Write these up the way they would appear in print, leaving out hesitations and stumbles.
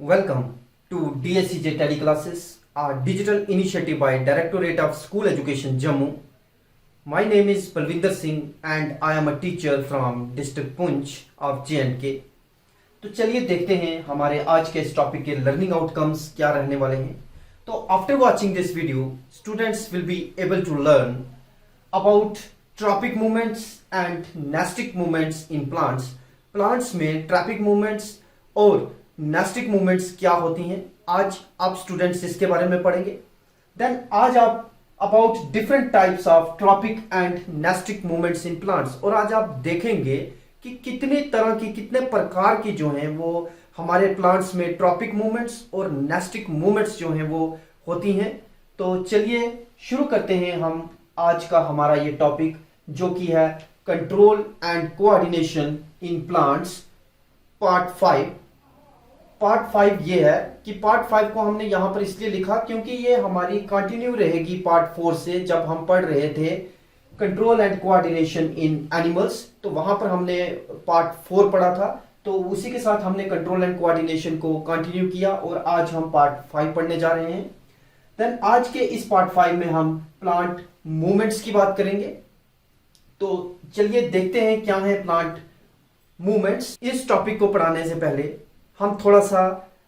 Welcome to DSCJ Teleclasses, a digital initiative by Directorate of School Education Jammu. My name is Balvinder Singh and I am a teacher from District Punch of J&K. तो चलिए देखते हैं हमारे आज के इस topic के learning outcomes क्या रहने वाले हैं. तो after watching this video, students will be able to learn about tropic movements and nastic movements in plants. Plants में ट्रॉपिक मूवमेंट्स और नेस्टिक मूवमेंट्स क्या होती हैं, आज आप स्टूडेंट्स इसके बारे में पढ़ेंगे. देन आज आप about different types of tropic and nastic movements in plants, और आज आप देखेंगे कि कितने तरह की कितने प्रकार की जो हैं वो हमारे प्लांट्स में ट्रॉपिक मूवमेंट्स और नेस्टिक मूवमेंट्स जो हैं वो होती हैं. तो चलिए शुरू करते हैं हम आज का हमारा ये टॉपिक, जो कि है control and coordination in plants part 5. Part 5 ये है कि पार्ट 5 को हमने यहां पर इसलिए लिखा क्योंकि ये हमारी कंटिन्यू रहेगी पार्ट 4 से. जब हम पढ़ रहे थे control and coordination in animals, तो वहां पर हमने पार्ट 4 पढ़ा था, तो उसी के साथ हमने कंट्रोल एंड कोऑर्डिनेशन को कंटिन्यू किया और आज हम पार्ट 5 पढ़ने जा रहे हैं. देन आज के इस पार्ट 5 में हम प्लांट मूवमेंट्स की बात करेंगे. तो चलिए देखते हैं क्या है प्लांट मूवमेंट्स. इस टॉपिक को पढ़ाने से पहले हम थोड़ा सा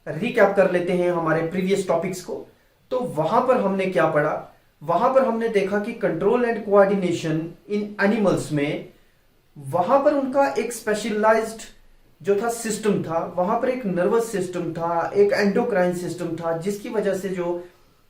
रिकैप कर लेते हैं हमारे प्रीवियस टॉपिक्स को. तो वहां पर हमने क्या पढ़ा, वहां पर हमने देखा कि control and coordination in animals में वहां पर उनका एक स्पेशलाइज्ड जो था सिस्टम था, वहां पर एक नर्वस सिस्टम था, एक एंडोक्राइन सिस्टम था, जिसकी वजह से जो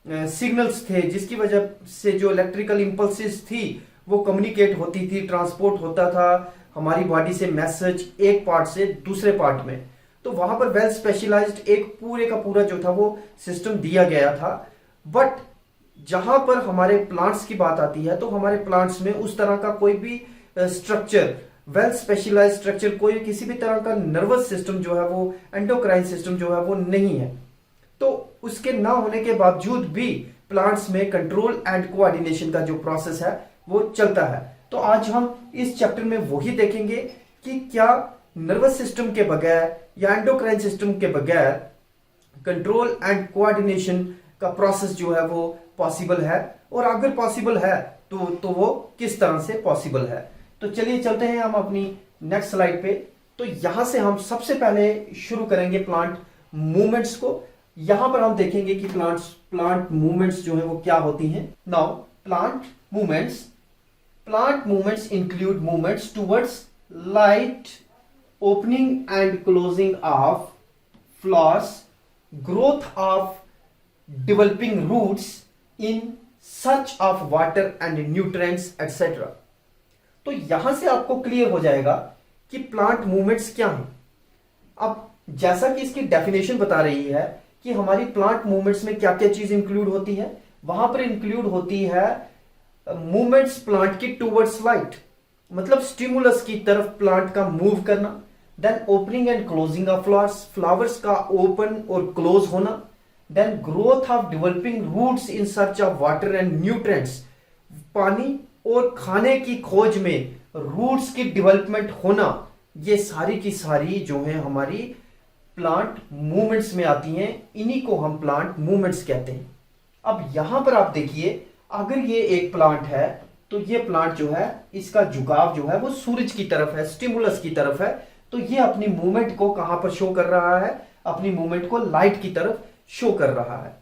सिग्नल्स थे, जिसकी वजह से जो इलेक्ट्रिकल इंपल्सेस थी वो कम्युनिकेट होती थी, ट्रांसपोर्ट होता था हमारी बॉडी से मैसेज एक पार्ट से दूसरे पार्ट में. तो वहां पर वेल स्पेशलाइज्ड एक पूरे का पूरा जो था वो सिस्टम दिया गया था. बट जहां पर हमारे प्लांट्स की बात आती है तो हमारे प्लांट्स में उस तरह का कोई भी स्ट्रक्चर, वेल स्पेशलाइज्ड स्ट्रक्चर, कोई किसी भी तरह का नर्वस सिस्टम जो है वो एंडोक्राइन सिस्टम जो है वो नहीं है. तो उसके ना होने के बावजूद भी प्लांट्स में कंट्रोल एंड कोऑर्डिनेशन का जो प्रोसेस है वो चलता है. तो आज हम इस चैप्टर में वही देखेंगे कि क्या नर्वस सिस्टम के बगैर या एंडोक्राइन सिस्टम के बगैर कंट्रोल एंड कोऑर्डिनेशन का प्रोसेस जो है वो पॉसिबल है, और अगर पॉसिबल है तो वो किस तरह से पॉसिबल है. तो चलिए चलते हैं हम अपनी नेक्स्ट स्लाइड पे. तो यहां से हम सबसे पहले शुरू करेंगे प्लांट मूवमेंट्स को. यहां पर हम देखेंगे कि प्लांट मूवमेंट्स जो है वो क्या होती हैं. Now plant movements include movements towards light, opening and closing of flowers, growth of developing roots in search of water and nutrients etc. तो यहां से आपको क्लियर हो जाएगा कि प्लांट मूवमेंट्स क्या हैं. अब जैसा कि इसकी डेफिनेशन बता रही है कि हमारी प्लांट मूवमेंट्स में क्या क्या चीज इंक्लूड होती है, वहां पर इंक्लूड होती है मूवमेंट्स प्लांट की टुवर्ड्स लाइट, मतलब स्टिमुलस की तरफ प्लांट का मूव करना. Then opening and closing of flowers, flowers का ओपन और क्लोज होना. Then growth of developing roots in search of water and nutrients, पानी और खाने की खोज में रूट्स की डेवलपमेंट होना. ये सारी की सारी जो है हमारी प्लांट मूवमेंट्स में आती हैं. इन्हीं को हम प्लांट मूवमेंट्स कहते हैं. अब यहां पर आप देखिए, अगर ये एक प्लांट है तो ये प्लांट जो है इसका झुकाव जो है वो सूरज की तरफ है, स्टिमुलस की तरफ है. तो ये अपनी मूवमेंट को कहां पर शो कर रहा है, अपनी मूवमेंट को लाइट की तरफ शो कर रहा है.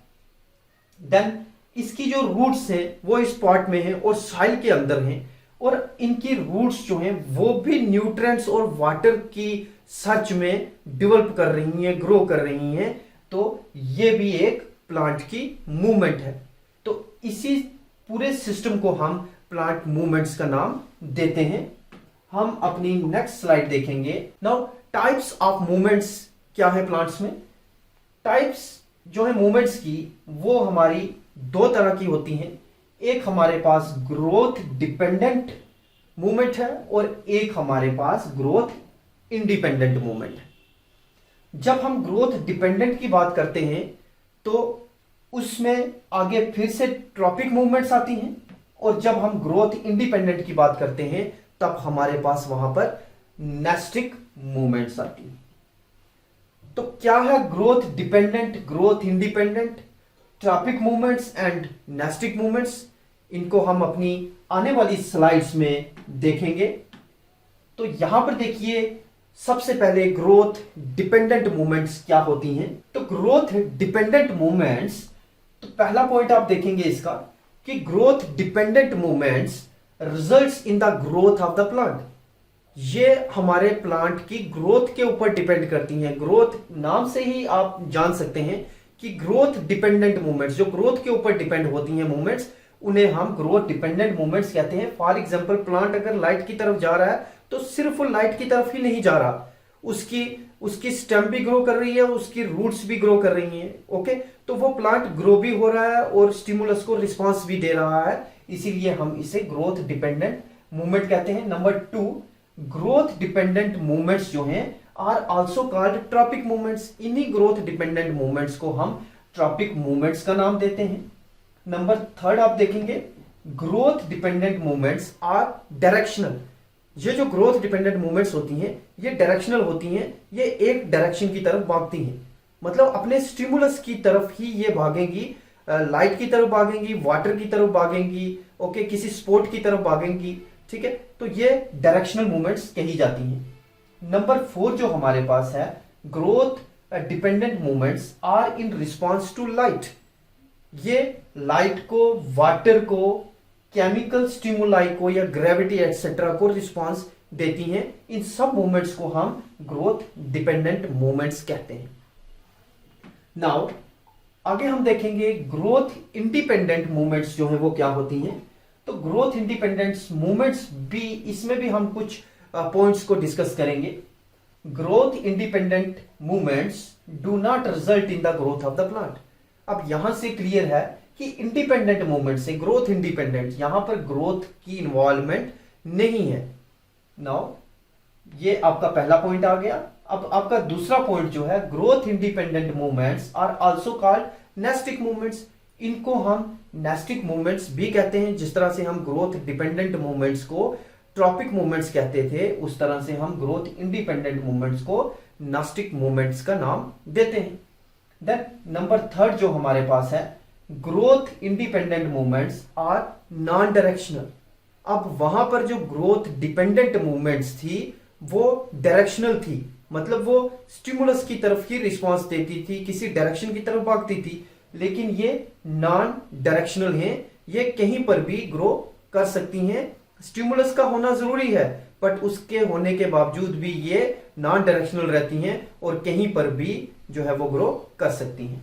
देन इसकी जो रूट्स हैं वो इस पॉट में है और सॉइल के अंदर हैं, और इनकी रूट्स जो हैं वो भी न्यूट्रिएंट्स और वाटर की सर्च में डेवलप कर रही हैं, ग्रो कर रही हैं. तो ये भी एक प्लांट की मूवमेंट है. तो इसी पूरे सिस्टम को हम प्लांट मूवमेंट्स का नाम देते हैं. हम अपनी नेक्स्ट स्लाइड देखेंगे. नाउ टाइप्स ऑफ मूवमेंट्स क्या है प्लांट्स में. टाइप्स जो है मूवमेंट्स की वो हमारी दो तरह की होती हैं. एक हमारे पास ग्रोथ डिपेंडेंट मूवमेंट है और एक हमारे पास ग्रोथ इंडिपेंडेंट मूवमेंट है. जब हम ग्रोथ डिपेंडेंट की बात करते हैं तो उसमें आगे फिर से ट्रॉपिक मूवमेंट्स आती हैं, और जब हम ग्रोथ इंडिपेंडेंट की बात करते हैं तब हमारे पास वहां पर नेस्टिक मूवमेंट्स आती हैं. तो क्या है growth dependent, growth independent, tropic movements and nastic movements, इनको हम अपनी आने वाली स्लाइड्स में देखेंगे। तो यहां पर देखिए, सबसे पहले ग्रोथ डिपेंडेंट मूवमेंट्स क्या होती हैं। तो ग्रोथ डिपेंडेंट मूवमेंट्स, तो पहला पॉइंट आप देखेंगे इसका कि growth dependent movements results in the growth of the plant. ये हमारे प्लांट की ग्रोथ के ऊपर डिपेंड करती हैं। ग्रोथ नाम से ही आप जान सकते हैं कि ग्रोथ डिपेंडेंट मूवमेंट्स, जो ग्रोथ के ऊपर डिपेंड होती हैं मूवमेंट्स, उन्हें हम ग्रोथ डिपेंडेंट मूवमेंट्स कहते हैं। फॉर एग्जांपल, प्लांट अगर लाइट की तरफ जा रहा है तो सिर्फ वो लाइट की तरफ ही नहीं जा रहा, उसकी उसकी स्टेम भी ग्रो कर रही है, उसकी रूट्स भी ग्रो कर रही हैं। ओके, तो वो प्लांट ग्रो भी हो रहा है और स्टिमुलस को रिस्पांस भी दे रहा है, इसीलिए हम इसे ग्रोथ डिपेंडेंट मूवमेंट कहते हैं। नंबर 2, ग्रोथ डिपेंडेंट मूवमेंट्स जो हैं are also called tropic movements. इन्हीं ग्रोथ डिपेंडेंट मूवमेंट्स को हम ट्रॉपिक मूवमेंट्स का नाम देते हैं। नंबर 3 आप देखेंगे, growth dependent movements are directional. ये जो ग्रोथ डिपेंडेंट मूवमेंट्स होती हैं ये डायरेक्शनल होती हैं, ये एक डायरेक्शन की तरफ भागती हैं, मतलब अपने स्टिमुलस की तरफ ही ये भागेंगी, लाइट की तरफ भागेंगी, वाटर की तरफ भागेंगी, ओके, किसी स्पोर्ट की तरफ भागेंगी। ठीक है, तो ये डायरेक्शनल मूवमेंट्स कही जाती हैं। नंबर 4 जो हमारे पास है, growth dependent movements are in response to light. ये लाइट को, वाटर को, केमिकल स्टिमुलाई को या ग्रेविटी एटसेट्रा को रिस्पांस देती हैं। इन सब मूवमेंट्स को हम ग्रोथ डिपेंडेंट मूवमेंट्स कहते हैं। नाउ आगे हम देखेंगे ग्रोथ इंडिपेंडेंट मूवमेंट्स जो है वो क्या होती हैं। तो ग्रोथ इंडिपेंडेंट मूवमेंट्स भी, इसमें भी हम कुछ पॉइंट्स को डिस्कस करेंगे। Growth independent movements do not result in the growth of the plant. अब यहां से क्लियर है कि इंडिपेंडेंट मूवमेंट से ग्रोथ इंडिपेंडेंट, यहां पर ग्रोथ की इन्वॉल्वमेंट नहीं है। नाउ ये आपका पहला पॉइंट आ गया। अब आपका दूसरा पॉइंट जो है, growth independent movements are also called nastic movements. इनको हम नेस्टिक मूवमेंट्स भी कहते हैं। जिस तरह से हम ग्रोथ डिपेंडेंट मूवमेंट्स को ट्रॉपिक मूवमेंट्स कहते थे, उस तरह से हम ग्रोथ इंडिपेंडेंट मूवमेंट्स को नेस्टिक मूवमेंट्स का नाम देते हैं। देन नंबर 3 जो हमारे पास है, growth independent movements are non directional. अब वहां पर जो ग्रोथ डिपेंडेंट मूवमेंट्स थी वो डायरेक्शनल थी, मतलब वो स्टिमुलस की तरफ ही रिस्पांस देती थी, किसी डायरेक्शन की तरफ भागती थी। लेकिन ये नॉन डायरेक्शनल हैं, ये कहीं पर भी ग्रो कर सकती हैं। स्टिमुलस का होना जरूरी है, बट उसके होने के बावजूद भी ये नॉन डायरेक्शनल रहती हैं और कहीं पर भी जो है वो ग्रो कर सकती हैं।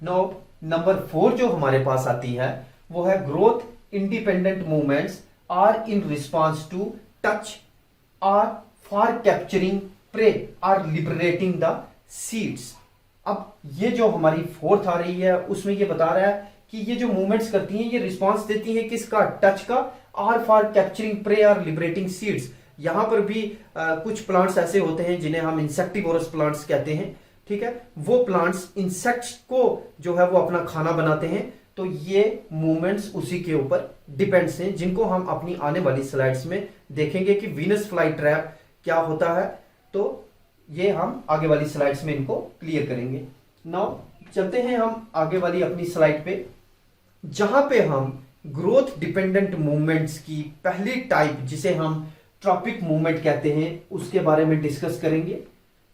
नो नंबर 4 जो हमारे पास आती है वो है growth independent movements are in response to touch or for capturing prey or liberating the seeds. अब ये जो हमारी 4th आ रही है उसमें ये बता रहा है कि ये जो मूवमेंट्स करती हैं ये रिस्पॉन्स देती हैं किसका, टच का, or for capturing prey or liberating seeds. यहां पर भी कुछ प्लांट्स ऐसे होते हैं जिन्हें हम इंसेक्टिवोरस प्लांट्स कहते हैं। ठीक है, वो प्लांट्स इंसेक्ट्स को जो है वो अपना खाना बनाते हैं। तो ये मूवमेंट्स उसी के ऊपर डिपेंड्स हैं, जिनको हम अपनी आने वाली स्लाइड्स में देखेंगे कि वीनस फ्लाई ट्रैप क्या होता है। तो ये हम आगे वाली स्लाइड्स में इनको क्लियर करेंगे। नाउ चलते हैं हम आगे वाली अपनी स्लाइड पे, जहां पे हम ग्रोथ डिपेंडेंट मूवमेंट्स की पहली टाइप, जिसे हम ट्रॉपिक मूवमेंट कहते हैं, उसके बारे में डिस्कस करेंगे।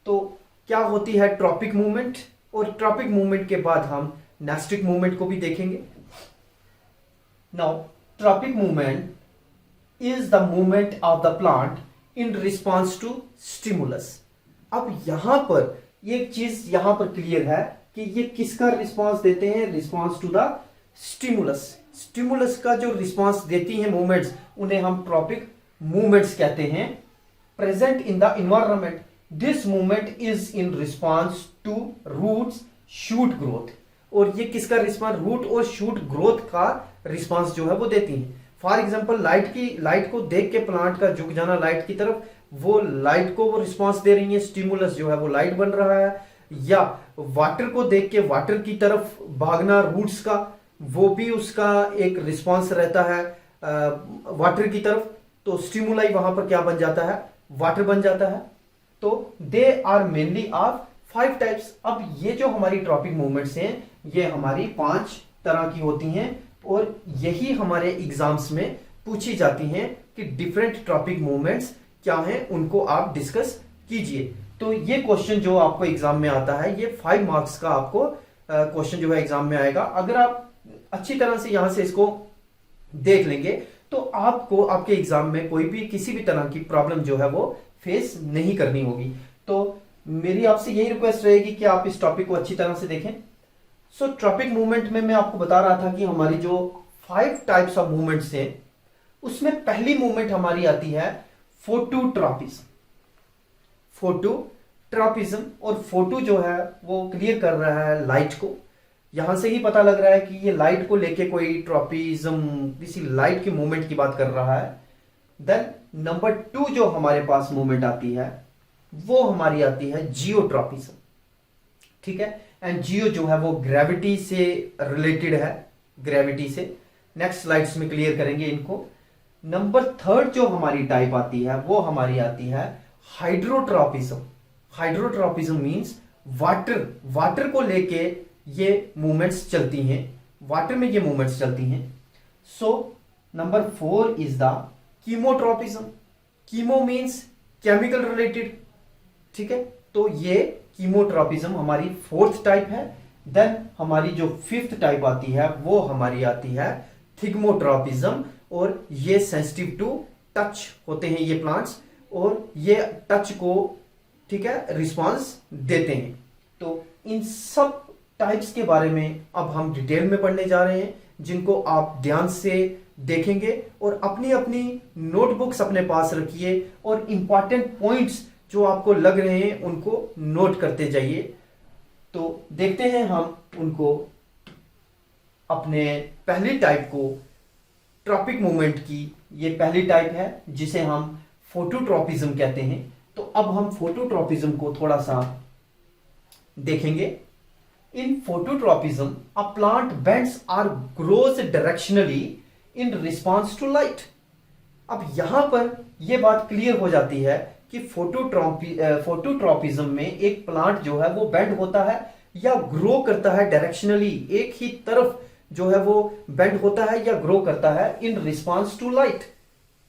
तो क्या होती है ट्रॉपिक मूवमेंट, और ट्रॉपिक मूवमेंट के बाद हम नेस्टिक मूवमेंट को भी देखेंगे। Now tropic movement is the movement of the plant in response to stimulus. अब यहां पर एक चीज यहां पर क्लियर है कि ये किसका रिस्पॉन्स देते हैं, response to the stimulus. Stimulus का जो रिस्पॉन्स देती हैं मूवमेंट्स, उन्हें हम ट्रॉपिक मूवमेंट्स कहते हैं। Present in the environment, this movement is in response to roots shoot growth. और ये किसका रिस्पॉन्स, रूट और शूट ग्रोथ का रिस्पॉन्स जो है वो देती हैं। फॉर एग्जांपल, लाइट को देख के प्लांट का झुक जाना लाइट की तरफ, वो लाइट को वो रिस्पॉन्स दे रही है, स्टिमुलस जो है वो लाइट बन रहा है। या वाटर को देख के वाटर की तरफ भागना रूट्स का, वो भी उसका एक रिस्पॉन्स रहता है वाटर की तरफ। तो स्टिमुलाई वहां पर क्या बन जाता है, वाटर बन जाता है। तो they are mainly of 5 types. अब ये जो हमारी ट्रॉपिक मूवमेंट्स हैं ये हमारी 5 तरह की होती हैं और यही हमारे एग्जाम्स में पूछी जाती हैं कि डिफरेंट ट्रॉपिक मूवमेंट्स क्या हैं, उनको आप डिस्कस कीजिए। तो ये क्वेश्चन जो आपको एग्जाम में आता है ये 5 मार्क्स का आपको क्वेश्चन जो है एग्जाम में आएगा। अगर आप अच्छी तरह से यहां से इसको देख लेंगे तो आपको आपके एग्जाम में कोई भी किसी भी तरह की प्रॉब्लम जो है वो फेस नहीं करनी होगी। तो मेरी आपसे यही रिक्वेस्ट रहेगी कि आप इस टॉपिक को अच्छी तरह से देखें। सो ट्रॉपिक मूवमेंट में मैं आपको बता रहा था कि हमारी जो 5 टाइप्स ऑफ मूवमेंट्स हैं उसमें पहली मूवमेंट हमारी आती है फोटोट्रॉपिज्म। फोटोट्रॉपिज्म और फोटो जो है वो क्लियर कर रहा है लाइट को। यहां से ही पता लग रहा है कि ये लाइट को लेके कोई ट्रॉपिज्म किसी लाइट की मूवमेंट की बात कर रहा है। देन नंबर 2 जो हमारे पास मूवमेंट आती है वो हमारी आती है जियोट्रॉपिज्म। ठीक है, एंड जियो जो है वो ग्रेविटी से रिलेटेड है, ग्रेविटी से। नेक्स्ट स्लाइड्स में क्लियर करेंगे इनको। नंबर 3 जो हमारी टाइप आती है वो हमारी आती है हाइड्रोट्रॉपिज्म। हाइड्रोट्रॉपिज्म मींस वाटर को लेके ये मूवमेंट्स चलती हैं, वाटर में ये मूवमेंट्स चलती हैं। So number 4 is the chemotropism. Chemo means chemical related. ठीक है, तो ये कीमोट्रॉपिज्म हमारी 4th टाइप है। देन हमारी जो 5th टाइप आती है वो हमारी आती है थिग्मोट्रॉपिज्म, और ये सेंसिटिव टू टच होते हैं ये प्लांट्स, और ये टच को ठीक है रिस्पांस देते हैं। तो इन सब टाइप्स के बारे में अब हम डिटेल में पढ़ने जा रहे हैं, जिनको आप ध्यान से देखेंगे और अपनी अपनी नोटबुक्स अपने पास रखिए और इंपॉर्टेंट पॉइंट्स जो आपको लग रहे हैं उनको नोट करते जाइए। तो देखते हैं हम उनको। अपने पहली टाइप को ट्रॉपिक मूवमेंट की ये पहली टाइप है जिसे हम फोटोट्रॉपिज्म कहते हैं। तो अब हम फोटोट्रॉपिज्म को थोड़ा सा देखेंगे। In phototropism, a plant bends or grows directionally in response to light. अब यहां पर यह बात क्लियर हो जाती है कि फोटोट्रॉपिज्म में एक प्लांट जो है वो बेंड होता है या ग्रो करता है डायरेक्शनली, एक ही तरफ जो है वो बेंड होता है या ग्रो करता है इन रिस्पॉन्स टू लाइट,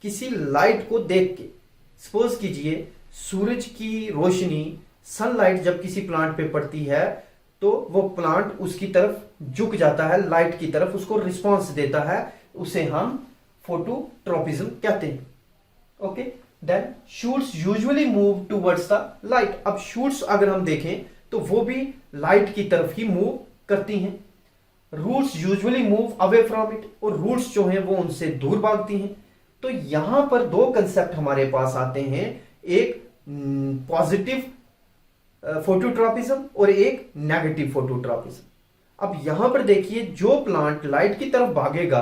किसी लाइट को देख के। सपोज कीजिए सूरज की रोशनी, सनलाइट जब किसी प्लांट पे पड़ती है तो वो प्लांट उसकी तरफ झुक जाता है, लाइट की तरफ उसको रिस्पॉन्स देता है, उसे हम फोटोट्रॉपिज्म कहते हैं। Okay, then shoots usually move towards the light. अब शूट्स अगर हम देखें तो वो भी लाइट की तरफ ही मूव करती हैं। Roots usually move away from it, और रूट्स जो हैं वो उनसे दूर भागती हैं। तो यहां पर 2 कंसेप्ट हमारे पास आते हैं, एक पॉजिटिव फोटोट्रॉपिज्म और एक नेगेटिव फोटोट्रॉपिज्म। अब यहां पर देखिए जो प्लांट लाइट की तरफ भागेगा,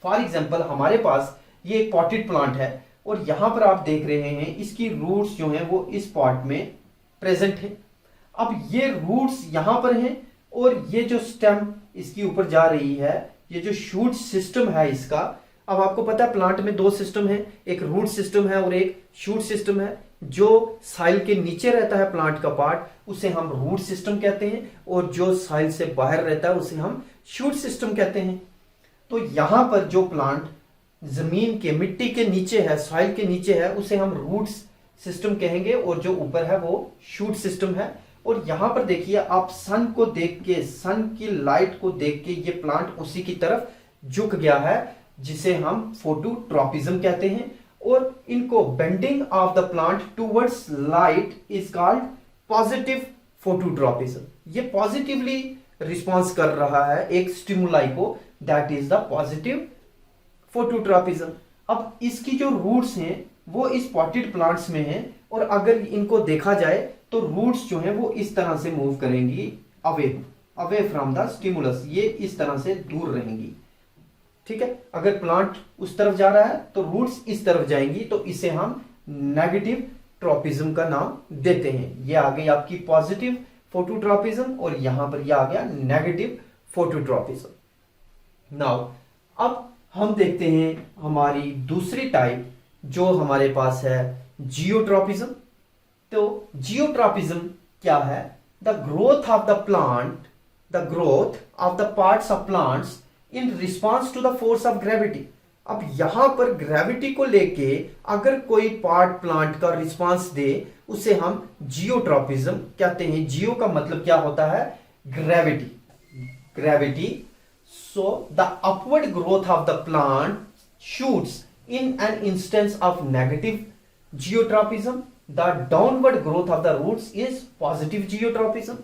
फॉर एग्जांपल हमारे पास ये एक पॉटेड प्लांट है और यहां पर आप देख रहे हैं इसकी रूट्स जो हैं वो इस पॉट में प्रेजेंट है। अब ये रूट्स यहां पर हैं और ये जो स्टेम इसकी ऊपर जा रही है, ये जो शूट सिस्टम है इसका। अब आपको पता है प्लांट में 2 सिस्टम है, एक रूट सिस्टम है और एक शूट सिस्टम है। जो साइल के नीचे रहता है प्लांट का पार्ट उसे हम रूट सिस्टम कहते हैं, और जो साइल से बाहर रहता है उसे हम शूट सिस्टम कहते हैं। तो यहां पर जो प्लांट जमीन के मिट्टी के नीचे है, सॉइल के नीचे है, उसे हम रूट सिस्टम कहेंगे, और जो ऊपर है वो शूट सिस्टम है। और यहां पर देखिए आप सन को देख के, सन की लाइट को देख के ये प्लांट उसी की तरफ झुक गया है, जिसे हम फोटोट्रॉपिज्म कहते हैं। और इनको bending of the plant towards light is called positive phototropism. ये पॉजिटिवली रिस्पॉन्स कर रहा है एक स्टिमुलाई को, that is the positive phototropism. अब इसकी जो रूट्स हैं वो इस पॉटेड प्लांट्स में हैं, और अगर इनको देखा जाए तो रूट्स जो हैं वो इस तरह से मूव करेंगी अवे फ्रॉम द स्टिमुलस, ये इस तरह से दूर रहेंगी। ठीक है, अगर प्लांट उस तरफ जा रहा है तो रूट्स इस तरफ जाएंगी, तो इसे हम नेगेटिव ट्रॉपिज्म का नाम देते हैं। ये आ गई आपकी पॉजिटिव फोटोट्रॉपिज्म और यहां पर यह आ गया नेगेटिव फोटोट्रॉपिज्म। नाउ अब हम देखते हैं हमारी दूसरी टाइप जो हमारे पास है जियोट्रॉपिज्म। तो जियोट्रॉपिज्म क्या है? The growth of the plant, the growth of the parts of plants in response to the force of gravity. अब यहां पर ग्रेविटी को लेके अगर कोई पार्ट प्लांट का रिस्पांस दे उसे हम जियोट्रॉपिज्म कहते हैं। जियो का मतलब क्या होता है? Gravity. Gravity. So the upward growth of the plant shoots in an instance of negative geotropism. The downward growth of the roots is positive geotropism.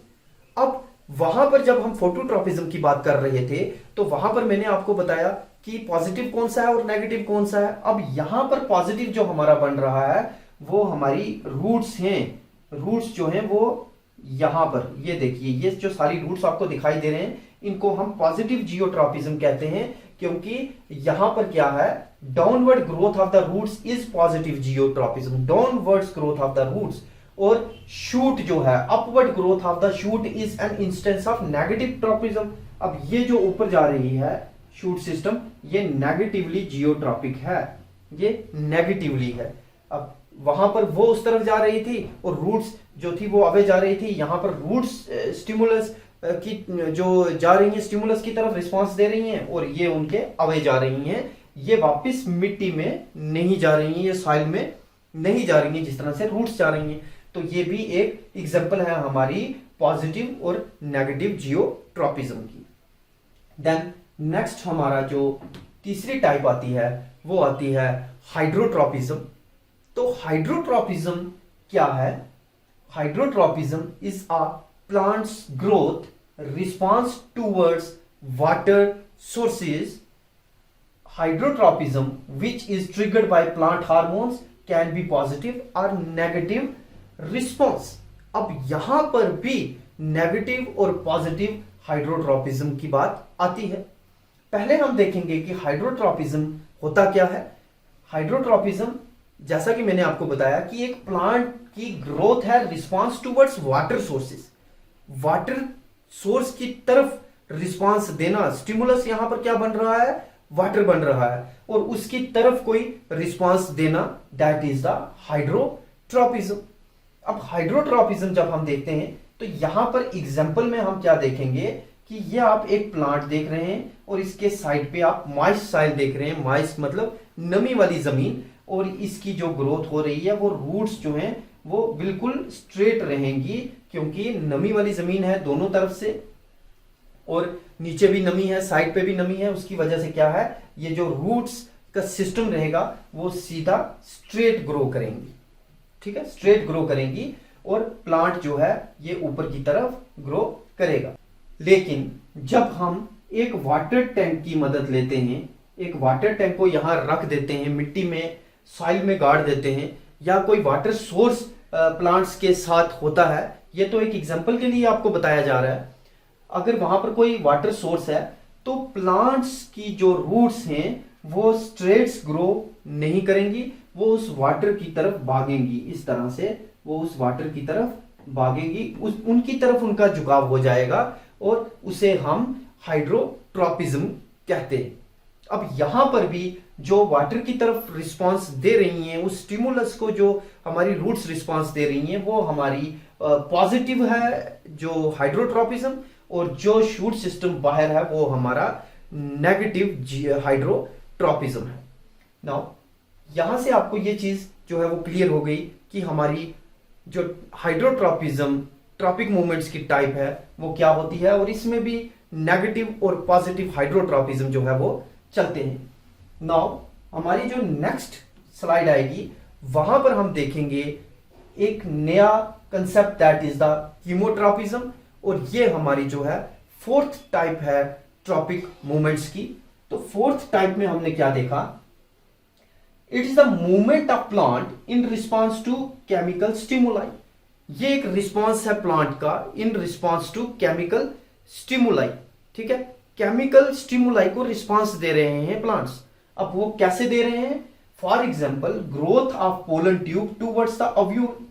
अब वहां पर जब हम फोटोट्रॉपिज्म की बात कर रहे थे तो वहां पर मैंने आपको बताया कि पॉजिटिव कौन सा है और नेगेटिव कौन सा है। अब यहां पर पॉजिटिव जो हमारा बन रहा है वो हमारी रूट्स हैं। रूट्स जो हैं वो यहां पर, ये देखिए, ये जो सारी रूट्स आपको दिखाई दे रहे हैं इनको हम पॉजिटिव जियोट्रॉपिज्म कहते हैं, क्योंकि यहां पर क्या है? Downward growth of the roots is positive geotropism. Downward growth of the roots. और शूट जो है, upward growth of the shoot is an instance of negative tropism. अब ये जो ऊपर जा रही है शूट सिस्टम, ये नेगेटिवली जियोट्रॉपिक है, ये नेगेटिवली है। अब वहां पर वो उस तरफ जा रही थी और रूट्स जो थी वो अवे जा रही थी। यहां पर रूट्स स्टिमुलस की जो जा रही है स्टिमुलस की तरफ रिस्पांस दे रही हैं और ये उनके अवे जा रही हैं। ये वापस मिट्टी में नहीं जा रही हैं, ये सॉइल में नहीं जा रही हैं जिस तरह से रूट्स जा रही हैं। तो ये भी एक एग्जांपल है हमारी पॉजिटिव और नेगेटिव जियोट्रॉपिज्म की। देन नेक्स्ट हमारा जो तीसरी टाइप आती है वो आती है हाइड्रोट्रॉपिज्म। तो हाइड्रोट्रॉपिज्म क्या है? Hydrotropism is a plants growth response towards water sources. Hydrotropism which is triggered by plant hormones can be positive और नेगेटिव रिस्पॉन्स। अब यहां पर भी नेगेटिव और पॉजिटिव हाइड्रोट्रॉपिज्म की बात आती है। पहले हम देखेंगे कि हाइड्रोट्रॉपिज्म होता क्या है। हाइड्रोट्रॉपिज्म, जैसा कि मैंने आपको बताया कि एक प्लांट की ग्रोथ है response towards water sources. Water source की तरफ रिस्पॉन्स देना, स्टिमुलस यहां पर क्या बन रहा है? वाटर बन रहा है और उसकी तरफ कोई रिस्पॉन्स देना, दैट इज द हाइड्रोट्रॉपिज्म। अब हाइड्रोट्रॉपिज्म जब हम देखते हैं तो यहां पर एग्जांपल में हम क्या देखेंगे कि ये आप एक प्लांट देख रहे हैं और इसके साइड पे आप मॉइस्ट सॉइल देख रहे हैं। मॉइस्ट मतलब नमी वाली जमीन, और इसकी जो ग्रोथ हो रही है वो रूट्स जो हैं वो बिल्कुल स्ट्रेट रहेंगी, क्योंकि नमी वाली जमीन है दोनों तरफ से और नीचे भी नमी है, साइड पे भी नमी है। उसकी वजह से क्या है, ये जो रूट्स का सिस्टम रहेगा वो सीधा स्ट्रेट ग्रो करेंगी। ठीक है, स्ट्रेट ग्रो करेंगी और प्लांट जो है ये ऊपर की तरफ ग्रो करेगा। लेकिन जब हम एक वाटर टैंक की मदद लेते हैं, एक वाटर टैंक को यहां रख देते हैं, मिट्टी में सॉइल में गाड़ देते हैं, या कोई वाटर सोर्स प्लांट्स के साथ होता है, ये तो एक एग्जांपल के लिए आपको बताया जा रहा है। अगर वहां पर कोई वाटर सोर्स है तो प्लांट्स की जो रूट्स हैं वो स्ट्रेट्स ग्रो नहीं करेंगी, वो उस वाटर की तरफ भागेंगी। इस तरह से वो उस वाटर की तरफ भागेंगी, उनकी तरफ उनका झुकाव हो जाएगा और उसे हम हाइड्रोट्रॉपिज्म कहते हैं। अब यहां पर भी जो वाटर की तरफ रिस्पांस दे रही हैं, उस स्टिमुलस को जो हमारी रूट्स रिस्पांस दे रही हैं वो हमारी पॉजिटिव है जो हाइड्रोट्रॉपिज्म, और जो शूट सिस्टम बाहर है वो हमारा नेगेटिव हाइड्रोट्रॉपिज्म है। नाउ यहां से आपको ये चीज जो है वो क्लियर हो गई कि हमारी जो हाइड्रोट्रॉपिज्म ट्रॉपिक मूवमेंट्स की टाइप है वो क्या होती है, और इसमें भी नेगेटिव और पॉजिटिव हाइड्रोट्रॉपिज्म जो है वो चलते हैं। नाउ हमारी जो नेक्स्ट स्लाइड आएगी वहां पर हम देखेंगे एक नया concept, that is the chemotropism, और ये हमारी जो है फोर्थ टाइप है ट्रॉपिक मूवमेंट्स की। तो फोर्थ टाइप में हमने क्या देखा, it is the movement of plant in response to chemical stimuli. ये एक रिस्पॉन्स है प्लांट का in response to chemical stimuli. ठीक है, केमिकल स्टिमुलाई को रिस्पॉन्स दे रहे हैं प्लांट्स। अब वो कैसे दे रहे हैं? For example growth of pollen tube towards the ovule.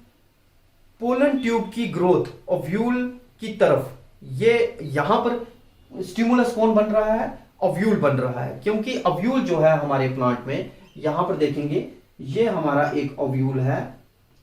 Pollen tube की ग्रोथ ओव्यूल की तरफ, ये यहां पर स्टिमुलस कौन बन रहा है? ओव्यूल बन रहा है, क्योंकि ओव्यूल जो है हमारे प्लांट में, यहां पर देखेंगे ये हमारा एक ओव्यूल है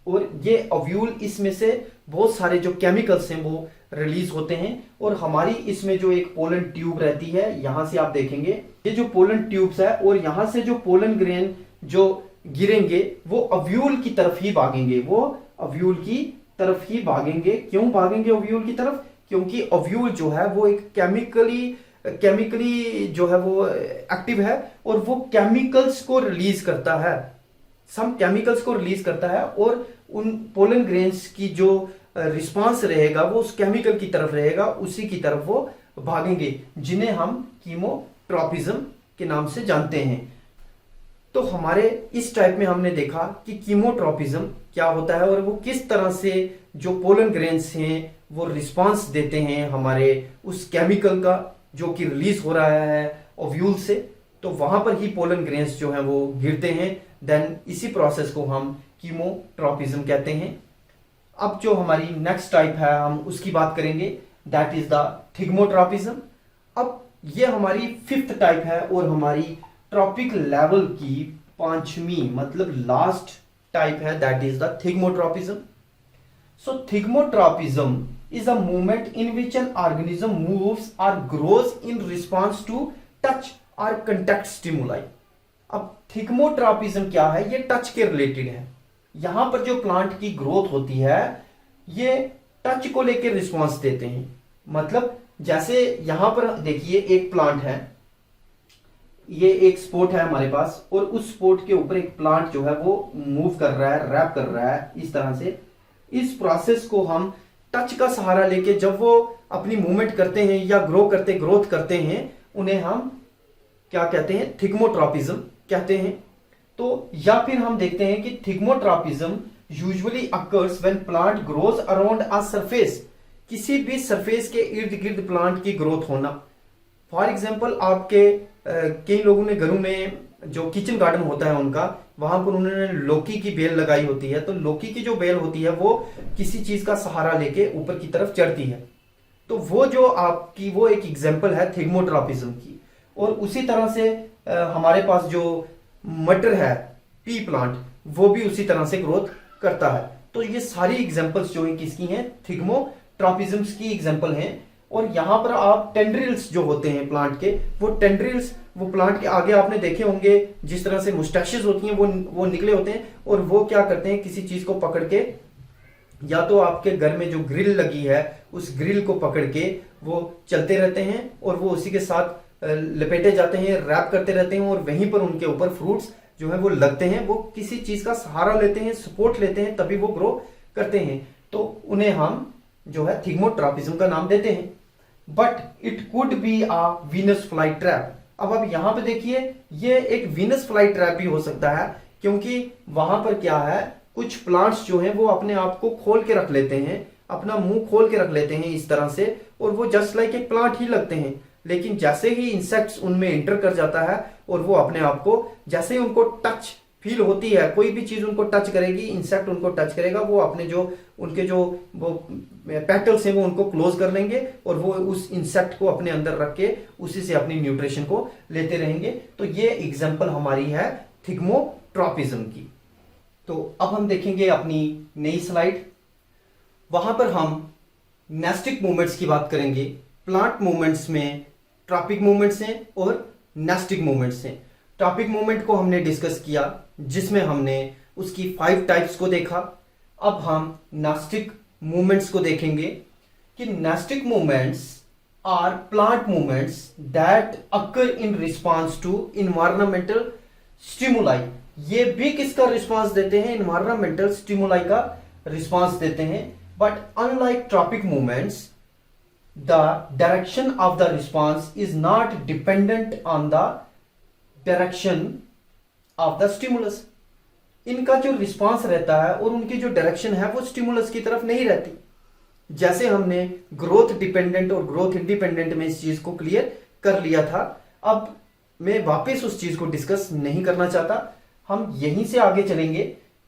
और ये ओव्यूल इसमें से बहुत सारे जो केमिकल्स हैं वो रिलीज होते हैं और हमारी इसमें जो एक पोलन ट्यूब रहती है, यहां से आप देखेंगे ये जो पोलन ट्यूब्स है और यहां से जो पोलन ग्रेन जो गिरेंगे वो ओव्यूल की तरफ ही भागेंगे, वो ओव्यूल की तरफ ही भागेंगे। क्यों भागेंगे ओव्यूल की तरफ? क्योंकि ओव्यूल जो है वो एक केमिकली जो है वो एक्टिव है और वो केमिकल्स को रिलीज करता है, सम केमिकल्स को रिलीज करता है और उन पोलन ग्रेन्स की जो रिस्पांस रहेगा वो उस केमिकल की तरफ रहेगा, उसी की तरफ वो भागेंगे, जिन्हें हम कीमोट्रॉपिज्म के नाम से जानते हैं। तो हमारे इस टाइप में हमने देखा कि कीमोट्रॉपिज्म क्या होता है और वो किस तरह से जो पोलन ग्रेन्स हैं वो रिस्पांस देते हैं हमारे उस केमिकल का जो कि रिलीज हो रहा है ओव्यूल से, तो वहां पर ही पोलन ग्रेन्स जो हैं वो गिरते हैं। देन इसी प्रोसेस को हम कीमोट्रॉपिज्म कहते हैं। अब जो हमारी नेक्स्ट टाइप है हम उसकी बात करेंगे, दैट इज द थिग्मोट्रॉपिज्म। अब ये हमारी फिफ्थ टाइप है और हमारी ट्रॉपिक लेवल की पांचवी मतलब लास्ट टाइप है, that is the thigmotropism. So thigmotropism is a movement in which an organism moves or grows in response to touch or contact stimuli। अब थिग्मोट्रॉपिज्म क्या है? ये टच के रिलेटेड है। यहां पर जो प्लांट की ग्रोथ होती है ये टच को लेकर रिस्पांस देते हैं। मतलब जैसे यहां पर देखिए एक प्लांट है, ये एक स्पोर्ट है हमारे पास और उस स्पोर्ट के ऊपर एक प्लांट जो है वो मूव कर रहा है, रैप कर रहा है इस तरह से। इस प्रोसेस को हम टच का सहारा लेके जब वो अपनी मूवमेंट करते हैं या ग्रोथ करते हैं उन्हें हम क्या कहते हैं? थिग्मोट्रॉपिज्म कहते हैं। तो या फिर हम देखते हैं कि thigmotropism usually occurs when plant grows around a surface, किसी भी सरफेस के इर्द गिर्द प्लांट की ग्रोथ होना। फॉर एग्जाम्पल आपके कई लोगों ने घरों में जो किचन गार्डन होता है उनका, वहां पर उन्होंने लौकी की बेल लगाई होती है, तो लौकी की जो बेल होती है वो किसी चीज का सहारा लेके ऊपर की तरफ चढ़ती है, तो वो जो आपकी वो एक एग्जांपल है थिग्मोट्रॉपिज्म की। और उसी तरह से हमारे पास जो मटर है, पी प्लांट, वो भी उसी तरह से ग्रोथ करता है। तो ये सारी एग्जांपल्स जो है किसकी हैं? थिग्मोट्रॉपिज्म की एग्जांपल हैं। और यहां पर आप टेंड्रिल्स जो होते हैं प्लांट के, वो टेंड्रिल्स वो प्लांट के आगे आपने देखे होंगे जिस तरह से मुस्टैशेस होती हैं वो निकले होते हैं और वो क्या करते हैं? किसी चीज को पकड़ के, या तो आपके घर में जो ग्रिल लगी है उस ग्रिल को पकड़ के वो चलते रहते हैं और वो उसी के साथ लपेटे जाते हैं, रैप करते रहते हैं और वहीं पर उनके ऊपर फ्रूट्स जो है वो लगते हैं। वो किसी चीज का सहारा लेते हैं, सपोर्ट लेते हैं, तभी वो ग्रो करते हैं। तो उन्हें हम जो है थिग्मोट्रॉपिज्म का नाम देते हैं। But it could be a Venus fly trap. अब आप यहां पे देखिए ये एक वीनस फ्लाई ट्रैप भी हो सकता है, क्योंकि वहां पर क्या है, कुछ प्लांट्स जो हैं वो अपने आप को खोल के रख लेते हैं, अपना मुंह खोल के रख लेते हैं इस तरह से, और वो जस्ट लाइक एक प्लांट ही लगते हैं। लेकिन जैसे ही इंसेक्ट्स उनमें एंटर कर जाता है और वो अपने आप को, जैसे ही उनको टच फील होती है, कोई भी चीज उनको टच करेगी, इंसेक्ट उनको टच करेगा, वो अपने जो उनके जो वो पेटल्स हैं वो उनको क्लोज कर लेंगे और वो उस इंसेक्ट को अपने अंदर रख के उसी से अपनी न्यूट्रिशन को लेते रहेंगे। तो ये एग्जांपल हमारी है थिग्मोट्रॉपिज्म की। तो अब हम देखेंगे अपनी नई स्लाइड। वहां पर हम नेस्टिक मूवमेंट्स की बात करेंगे। प्लांट मूवमेंट्स में ट्रॉपिक मूवमेंट्स हैं और नेस्टिक मूवमेंट्स हैं। ट्रॉपिक मूवमेंट को हमने डिस्कस किया जिसमें हमने उसकी 5 टाइप्स को देखा। अब हम नेस्टिक मूवमेंट्स को देखेंगे कि nastic movements are plant movements that occur in response to environmental stimuli. ये भी किसका रिस्पांस देते हैं? इन्वायरमेंटल स्टिमुलाई का रिस्पांस देते हैं। But unlike tropic movements, the direction of the response is not dependent on the direction of the stimulus। इनका जो रिस्पांस रहता है और उनकी जो डायरेक्शन है वो स्टिमुलस की तरफ नहीं रहती। जैसे हमने ग्रोथ डिपेंडेंट और ग्रोथ इंडिपेंडेंट में इस चीज को क्लियर कर लिया था। अब मैं वापस उस चीज को डिस्कस नहीं करना चाहता। हम यहीं से आगे चलेंगे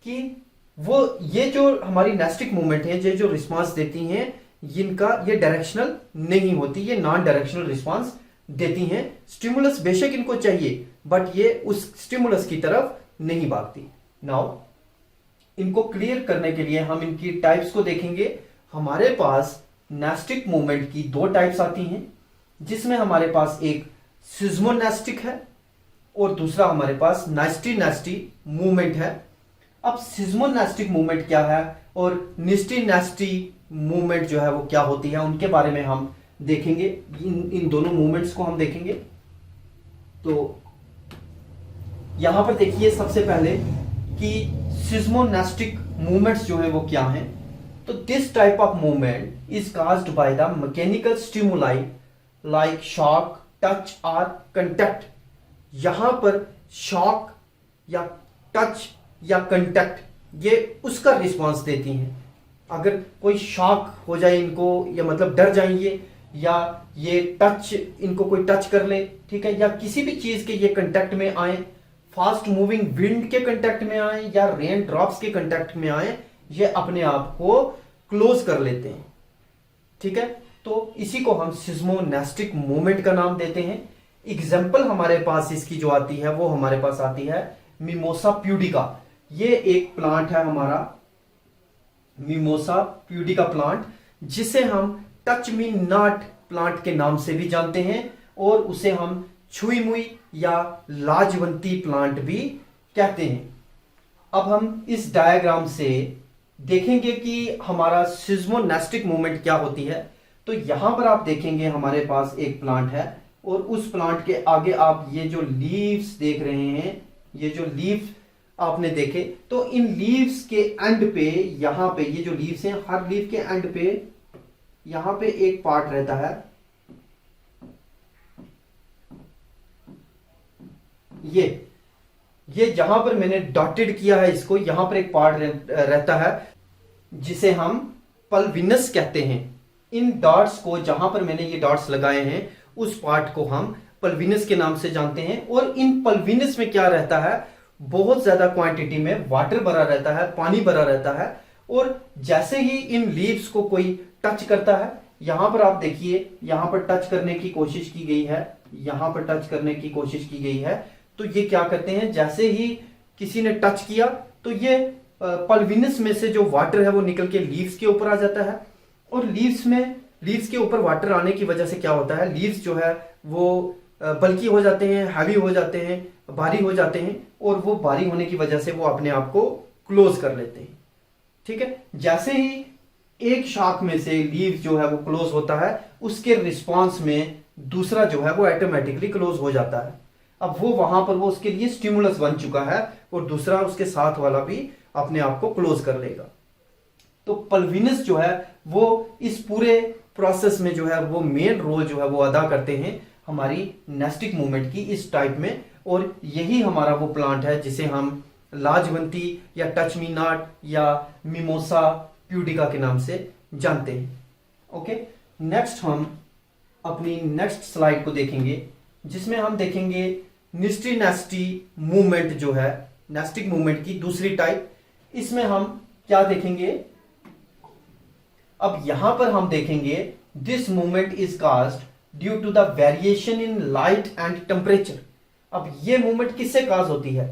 कि वो ये जो हमारी नेस्टिक मूवमेंट है, ये जो रिस्पांस देती हैं, इनका ये डायरेक्शनल नहीं होती, ये नॉन डायरेक्शनल रिस्पांस देती हैं। स्टिमुलस बेशक इनको चाहिए बट ये उस स्टिमुलस की तरफ नहीं भागती। नाउ इनको क्लियर करने के लिए हम इनकी टाइप्स को देखेंगे। हमारे पास नेस्टिक मूवमेंट की दो टाइप्स आती हैं, जिसमें हमारे पास एक सिज्मोनेस्टिक है और दूसरा हमारे पास नाइस्टी नेस्टी मूवमेंट है। अब सिज्मोनेस्टिक मूवमेंट क्या है और निस्टी नेस्टी मूवमेंट जो है वो क्या होती है, उनके बारे में हम देखेंगे। इन दोनों मूवमेंट्स को हम देखेंगे। तो यहां पर देखिए सबसे पहले कि सिज्मोनेस्टिक मूवमेंट्स जो है वो क्या हैं। तो this type of movement is caused by the mechanical stimuli like shock, touch और कंटैक्ट। यहां पर शॉक या टच या कंटैक्ट ये उसका रिस्पांस देती हैं। अगर कोई शॉक हो जाए इनको, या मतलब डर जाएंगे, या ये टच, इनको कोई टच कर ले, ठीक है, या किसी भी चीज के ये कंटैक्ट में आए, फास्ट मूविंग विंड के कंटैक्ट में आए या रेन ड्रॉप्स के कंटैक्ट में आए, ये अपने आप को क्लोज कर लेते हैं। ठीक है, तो इसी को हम सिज्मोनेस्टिक मूवमेंट का नाम देते हैं। एग्जाम्पल हमारे पास इसकी जो आती है वो हमारे पास आती है मिमोसा प्यूडिका। ये एक प्लांट है हमारा मिमोसा प्यूडिका प्लांट, जिसे हम टच मी नॉट प्लांट के नाम से भी जानते हैं और उसे हम छुई मुई या लाजवंती प्लांट भी कहते हैं। अब हम इस डायग्राम से देखेंगे कि हमारा सिज्मोनेस्टिक मूवमेंट क्या होती है। तो यहां पर आप देखेंगे हमारे पास एक प्लांट है और उस प्लांट के आगे आप ये जो लीव्स देख रहे हैं, ये जो लीव्स आपने देखे, तो इन लीव्स के एंड पे, यहां पे ये जो लीव्स हैं, हर लीव के एंड पे यहां पे एक पार्ट रहता है, ये जहां पर मैंने डॉटेड किया है इसको, यहां पर एक पार्ट रहता है जिसे हम पल्विनस कहते हैं। इन डॉट्स को, जहां पर मैंने ये डॉट्स लगाए हैं, उस पार्ट को हम पल्विनस के नाम से जानते हैं। और इन पल्विनस में क्या रहता है, बहुत ज्यादा क्वांटिटी में वाटर भरा रहता है, पानी भरा रहता है। और जैसे ही इन लीव्स को कोई टच करता है, यहां पर आप देखिए, यहां पर टच करने की कोशिश की गई है, यहां पर टच करने की कोशिश की गई है, तो ये क्या करते हैं, जैसे ही किसी ने टच किया तो ये पल्विनस में से जो वाटर है वो निकल के लीव्स के ऊपर आ जाता है। और लीव्स के ऊपर वाटर आने की वजह से क्या होता है, लीव्स जो है वो बल्की हो जाते हैं, हैवी हो जाते हैं, भारी हो जाते हैं, और वो भारी होने की वजह से वो अपने आप को क्लोज कर लेते हैं। ठीक है, जैसे ही एक शाख में से लीव जो है वो क्लोज होता है, उसके रिस्पॉन्स में दूसरा जो है वो ऑटोमेटिकली क्लोज हो जाता है। अब वो वहां पर वो उसके लिए स्टिमुलस बन चुका है और दूसरा उसके साथ वाला भी अपने आप को क्लोज कर लेगा। तो पल्विनस जो है वो इस पूरे प्रोसेस में जो है वो मेन रोल जो है वो अदा करते हैं हमारी नेस्टिक मूवमेंट की इस टाइप में। और यही हमारा वो प्लांट है जिसे हम लाजवंती या टच मी नॉट या मिमोसा प्यूडिका के नाम से जानते हैं। ओके, नेक्स्ट हम अपनी नेक्स्ट स्लाइड को देखेंगे, जिसमें हम देखेंगे निस्टी नेस्टी मूवमेंट जो है, नेस्टिक मूवमेंट की दूसरी टाइप। इसमें हम क्या देखेंगे, अब यहां पर हम देखेंगे this movement is caused due to the variation in light and temperature. अब ये मूवमेंट किससे काज होती है,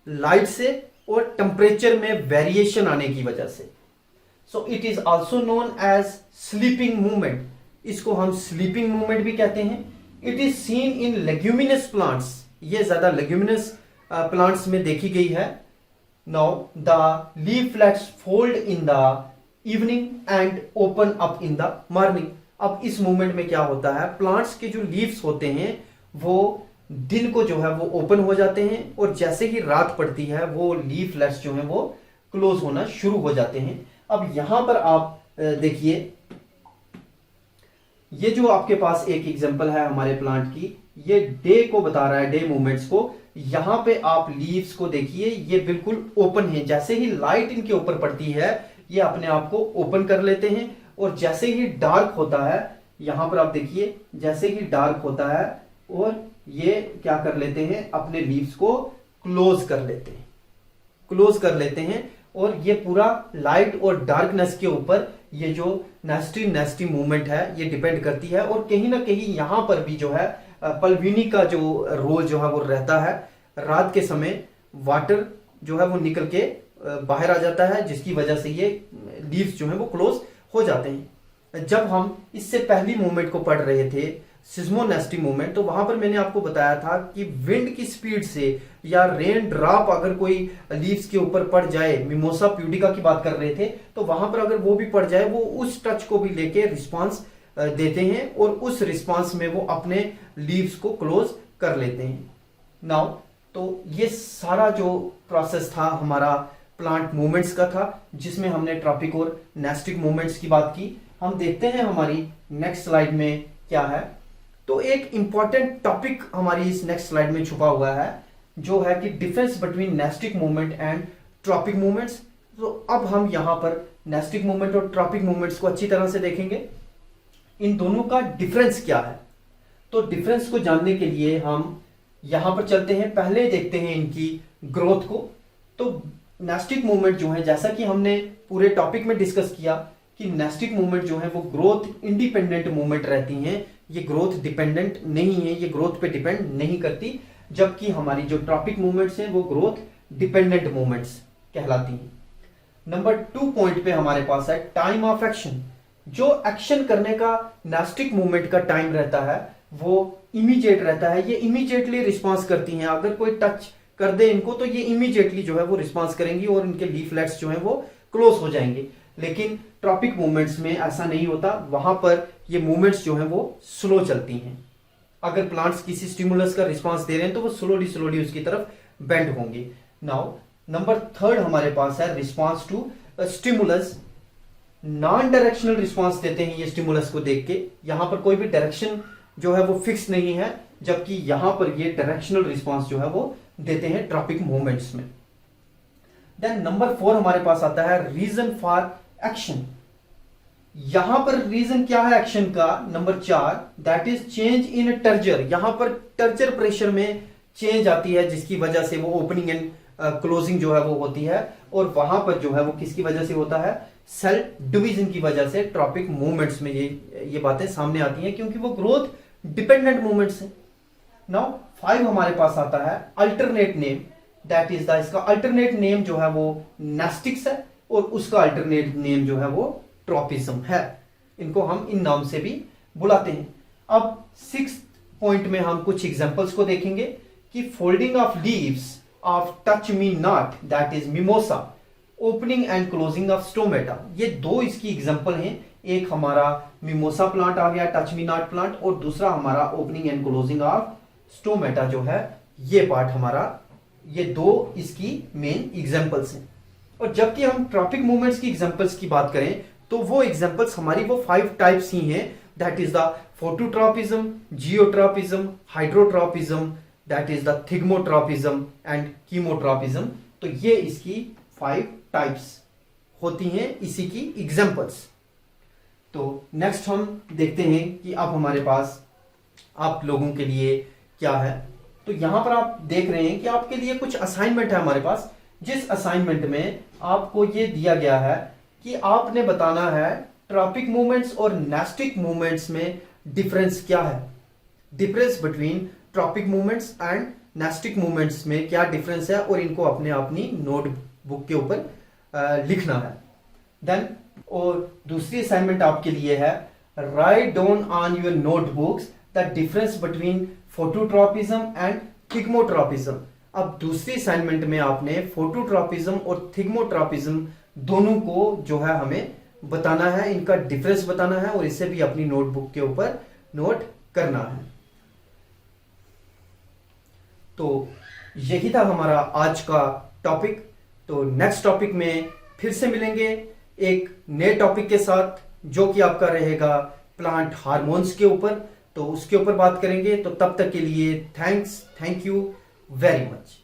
लाइट से और टेम्परेचर में वेरिएशन आने की वजह से। So it is also known as sleeping movement. इसको हम स्लीपिंग मूवमेंट भी कहते हैं। It is seen in leguminous plants. ये ज्यादा लेग्यूमिनस प्लांट्स में देखी गई है। Now the leaflets fold in the evening and open up in the morning. अब इस मूवमेंट में क्या होता है, प्लांट्स के जो लीव्स होते हैं वो दिन को जो है वो ओपन हो जाते हैं और जैसे ही रात पड़ती है वो लीफलेट्स जो है वो क्लोज होना शुरू हो जाते हैं। अब यहां पर आप देखिए, ये जो आपके पास एक एग्जांपल है हमारे प्लांट की, ये डे को बता रहा है, डे मूवमेंट्स को। यहां पे आप लीव्स को देखिए, ये बिल्कुल ओपन है। जैसे ही लाइट इनके ऊपर पड़ती है ये अपने आप को ओपन कर लेते हैं और जैसे ही डार्क होता है, यहां पर आप देखिए, जैसे ही डार्क होता है और ये क्या कर लेते हैं, अपने लीव्स को क्लोज कर लेते हैं, क्लोज कर लेते हैं। और ये पूरा लाइट और डार्कनेस के ऊपर ये जो नेस्टी मूवमेंट है ये डिपेंड करती है। और कहीं ना कहीं यहां पर भी जो है पल्विनी का जो रोल जो है वो रहता है। रात के समय वाटर जो है वो निकल के बाहर आ जाता है, जिसकी वजह से ये लीव्स जो हैं वो क्लोज हो जाते हैं। जब हम इससे पहली मूवमेंट को पढ़ रहे थे, सिस्मोनेस्टी मूवमेंट, तो वहां पर मैंने आपको बताया था कि विंड की स्पीड से या रेन ड्रॉप अगर कोई लीव्स के ऊपर पड़ जाए, मिमोसा प्यूडिका की बात कर रहे थे, तो वहां पर अगर वो भी पड़ जाए, वो उस टच को भी लेके रिस्पांस देते हैं और उस रिस्पांस में वो अपने लीव्स को क्लोज कर लेते हैं। नाउ तो ये सारा जो प्रोसेस था हमारा प्लांट मूवमेंट्स का था, जिसमें हमने ट्रॉपिक और नेस्टिक मूवमेंट्स की बात की। हम देखते हैं हमारी नेक्स्ट स्लाइड में क्या है। तो एक इंपॉर्टेंट टॉपिक हमारी इस नेक्स्ट स्लाइड में छुपा हुआ है, जो है कि difference between nastic movement and tropic movements. तो अब हम यहां पर नेस्टिक मूवमेंट और ट्रॉपिक मूवमेंट्स को अच्छी तरह से देखेंगे, इन दोनों का डिफरेंस क्या है। तो डिफरेंस को जानने के लिए हम यहां पर चलते हैं, पहले देखते हैं इनकी ग्रोथ को। तो नेस्टिक मूवमेंट जो है, जैसा कि हमने पूरे टॉपिक में डिस्कस किया कि नेस्टिक मूवमेंट जो है वो ग्रोथ इंडिपेंडेंट मूवमेंट रहती हैं, ये ग्रोथ डिपेंडेंट नहीं है, ये ग्रोथ पे डिपेंड नहीं करती, जबकि हमारी जो ट्रॉपिक मूवमेंट्स हैं वो ग्रोथ डिपेंडेंट मूवमेंट्स कहलाती हैं। नंबर 2 पॉइंट पे हमारे पास है टाइम ऑफ एक्शन। जो एक्शन करने का नेस्टिक मूवमेंट का टाइम रहता है वो इमीडिएट रहता है, ये इमीडिएटली रिस्पॉन्स करती हैं। अगर कोई टच कर दे इनको तो ये इमीडिएटली जो है वो रिस्पॉन्स करेंगी और इनके लीफलेट्स जो है वो क्लोज हो जाएंगे। लेकिन ट्रॉपिक मूवमेंट्स में ऐसा नहीं होता, वहां पर ये मूवमेंट्स जो है वो स्लो चलती हैं। अगर प्लांट्स किसी स्टिमुलस का रिस्पांस दे रहे हैं तो वो स्लोली स्लोली उसकी तरफ बेंड होंगे। नाउ नंबर 3 हमारे पास है response to stimulus. Non directional response देते हैं ये स्टिमुलस को देख के, यहां पर कोई भी डायरेक्शन जो है वो फिक्स नहीं है, जबकि यहां पर ये डायरेक्शनल रिस्पांस जो है वो देते हैं ट्रॉपिक मूवमेंट्स में। देन नंबर 4 हमारे पास आता है रीजन फॉर एक्शन। यहां पर रीजन क्या है एक्शन का, number 4, that is change in turgor. यहां पर टर्जर प्रेशर में चेंज आती है, जिसकी वजह से वो ओपनिंग एंड क्लोजिंग जो है वो होती है, और वहां पर जो है वो किसकी वजह से होता है, सेल डिवीजन की वजह से ट्रॉपिक मूवमेंट्स में ये बातें सामने आती हैं, क्योंकि वो ग्रोथ डिपेंडेंट मूवमेंट्स है। नाउ 5 हमारे पास आता है alternate name, that is the, इसका अल्टरनेट नेम जो है वो नेस्टिक्स है और उसका अल्टरनेट नेम जो है वो ट्रॉपिज्म है। इनको हम इन नाम से भी बुलाते हैं। अब 6th पॉइंट में हम कुछ एग्जांपल्स को देखेंगे कि folding of leaves of touch me not, that is mimosa, opening and closing of stomata. ये 2 इसकी एग्जांपल हैं। एक हमारा मिमोसा प्लांट आ गया, टच मी नॉट प्लांट, और दूसरा हमारा opening and closing of stomata जो है, ये पार्ट हमारा, ये 2 इसकी मेन एग्जांपल्स हैं। और जबकि हम ट्रॉपिक मूवमेंट्स की एग्जांपल्स की बात करें तो वो एग्जांपल्स हमारी वो 5 टाइप्स ही हैं, that is the phototropism, geotropism, hydrotropism, that is the thigmotropism and chemotropism. तो ये इसकी 5 टाइप्स होती हैं, इसी की एग्जांपल्स। तो नेक्स्ट हम देखते हैं कि अब हमारे पास आप लोगों के लिए क्या है। तो यहां पर आप देख रहे हैं कि आपके लिए कुछ असाइनमेंट है हमारे पास, जिस असाइनमेंट में आपको ये दिया गया है कि आपने बताना है ट्रॉपिक मूवमेंट्स और नेस्टिक मूवमेंट्स में डिफरेंस क्या है। Difference between tropic movements and nastic movements में क्या डिफरेंस है, और इनको अपनी नोटबुक के ऊपर लिखना है। देन और दूसरी असाइनमेंट आपके लिए है, write down on your notebooks the difference between phototropism and thigmotropism. अब दूसरी असाइनमेंट में आपने फोटोट्रॉपिज्म और थिग्मोट्रॉपिज्म दोनों को जो है हमें बताना है, इनका डिफरेंस बताना है, और इसे भी अपनी नोटबुक के ऊपर नोट करना है। तो यही था हमारा आज का टॉपिक। तो नेक्स्ट टॉपिक में फिर से मिलेंगे एक नए टॉपिक के साथ, जो कि आपका रहेगा प्लांट हार्मोन्स के ऊपर। तो उसके ऊपर बात करेंगे। तो तब तक के लिए थैंक यू वेरी मच।